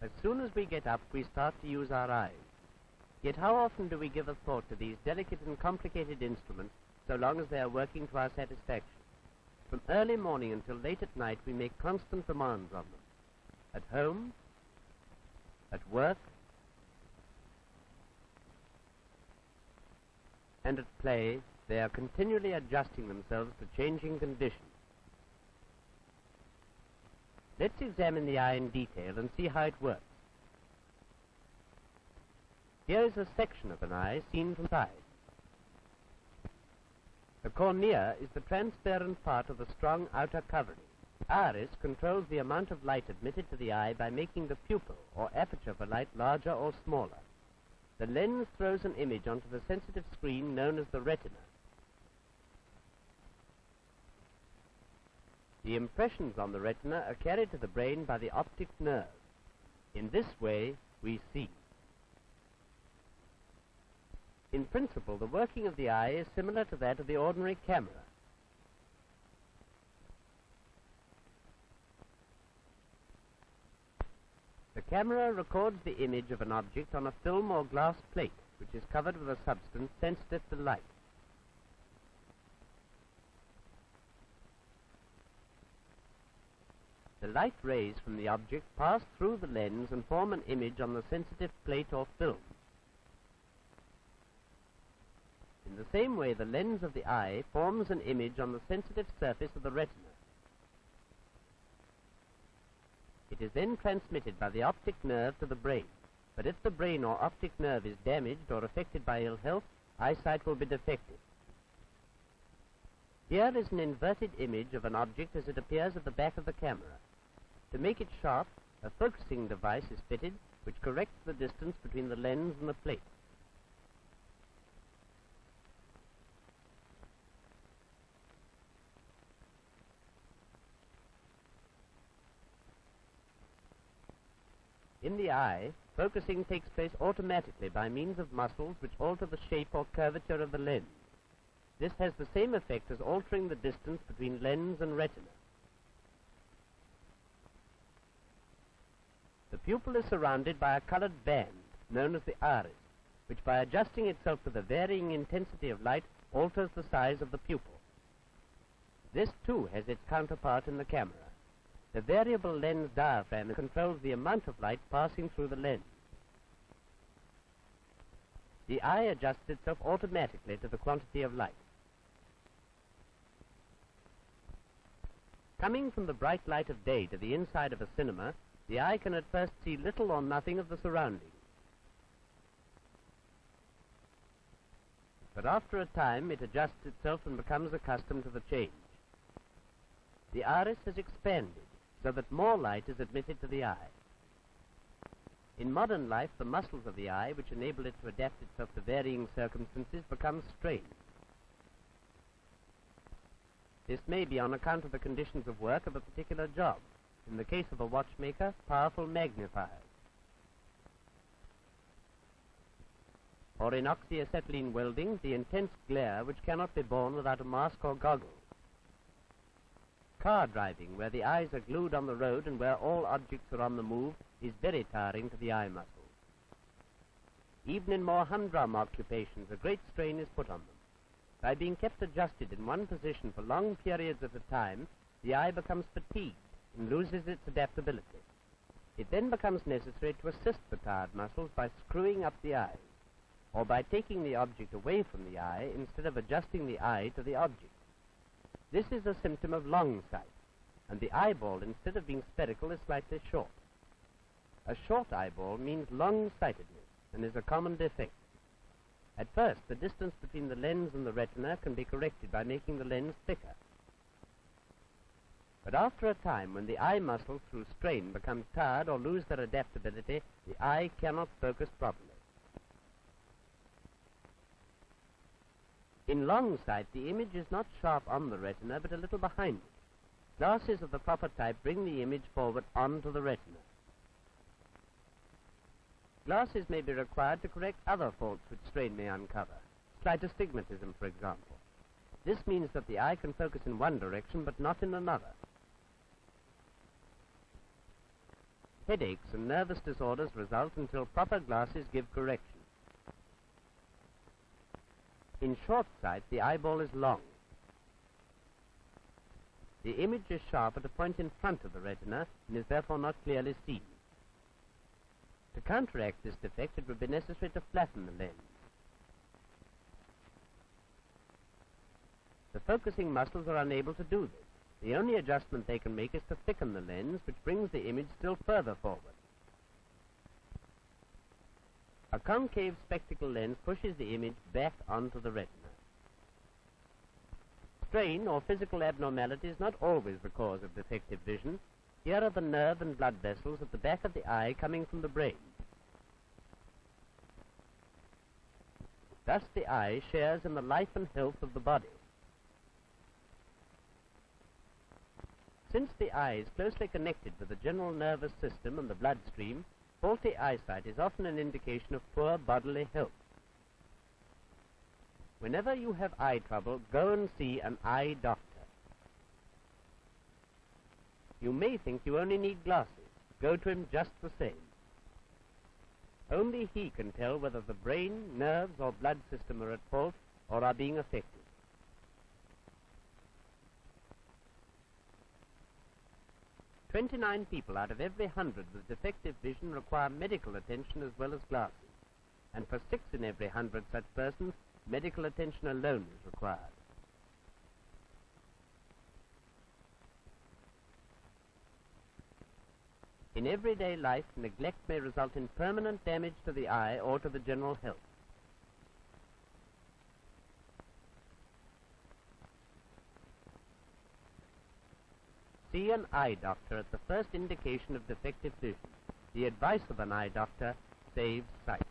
As soon as we get up, we start to use our eyes. Yet how often do we give a thought to these delicate and complicated instruments so long as they are working to our satisfaction? From early morning until late at night, we make constant demands on them. At home, at work, and at play, they are continually adjusting themselves to changing conditions. Let's examine the eye in detail and see how it works. Here is a section of an eye seen from the side. The cornea is the transparent part of the strong outer covering. The iris controls the amount of light admitted to the eye by making the pupil or aperture for light larger or smaller. The lens throws an image onto the sensitive screen known as the retina. The impressions on the retina are carried to the brain by the optic nerve. In this way, we see. In principle, the working of the eye is similar to that of the ordinary camera. The camera records the image of an object on a film or glass plate, which is covered with a substance sensitive to light. The light rays from the object pass through the lens and form an image on the sensitive plate or film. In the same way, the lens of the eye forms an image on the sensitive surface of the retina. It is then transmitted by the optic nerve to the brain. But if the brain or optic nerve is damaged or affected by ill health, eyesight will be defective. Here is an inverted image of an object as it appears at the back of the camera. To make it sharp, a focusing device is fitted which corrects the distance between the lens and the plate. In the eye, focusing takes place automatically by means of muscles which alter the shape or curvature of the lens. This has the same effect as altering the distance between lens and retina. The pupil is surrounded by a colored band known as the iris, which by adjusting itself to the varying intensity of light alters the size of the pupil. This too has its counterpart in the camera. The variable lens diaphragm controls the amount of light passing through the lens. The eye adjusts itself automatically to the quantity of light. Coming from the bright light of day to the inside of a cinema, the eye can at first see little or nothing of the surroundings. But after a time, it adjusts itself and becomes accustomed to the change. The iris has expanded, so that more light is admitted to the eye. In modern life, the muscles of the eye, which enable it to adapt itself to varying circumstances, become strained. This may be on account of the conditions of work of a particular job. In the case of a watchmaker, powerful magnifiers. Or in oxyacetylene welding, the intense glare which cannot be borne without a mask or goggles. Car driving, where the eyes are glued on the road and where all objects are on the move, is very tiring to the eye muscles. Even in more humdrum occupations, a great strain is put on them. By being kept adjusted in one position for long periods at a time, the eye becomes fatigued and loses its adaptability. It then becomes necessary to assist the tired muscles by screwing up the eyes, or by taking the object away from the eye instead of adjusting the eye to the object. This is a symptom of long sight, and the eyeball, instead of being spherical, is slightly short. A short eyeball means long-sightedness and is a common defect. At first, the distance between the lens and the retina can be corrected by making the lens thicker. But after a time, when the eye muscles through strain become tired or lose their adaptability, the eye cannot focus properly. In long sight, the image is not sharp on the retina, but a little behind it. Glasses of the proper type bring the image forward onto the retina. Glasses may be required to correct other faults which strain may uncover. Slight astigmatism, for example. This means that the eye can focus in one direction, but not in another. Headaches and nervous disorders result until proper glasses give correction. In short sight, the eyeball is long. The image is sharp at a point in front of the retina and is therefore not clearly seen. To counteract this defect, it would be necessary to flatten the lens. The focusing muscles are unable to do this. The only adjustment they can make is to thicken the lens, which brings the image still further forward. A concave spectacle lens pushes the image back onto the retina. Strain or physical abnormality is not always the cause of defective vision. Here are the nerve and blood vessels at the back of the eye coming from the brain. Thus the eye shares in the life and health of the body. Since the eye is closely connected with the general nervous system and the bloodstream, faulty eyesight is often an indication of poor bodily health. Whenever you have eye trouble, go and see an eye doctor. You may think you only need glasses. Go to him just the same. Only he can tell whether the brain, nerves, or blood system are at fault or are being affected. "29 people out of every 100 with defective vision require medical attention as well as glasses, and for 6 in every 100 such persons, medical attention alone is required." In everyday life, neglect may result in permanent damage to the eye or to the general health. See an eye doctor at the first indication of defective vision. The advice of an eye doctor saves sight.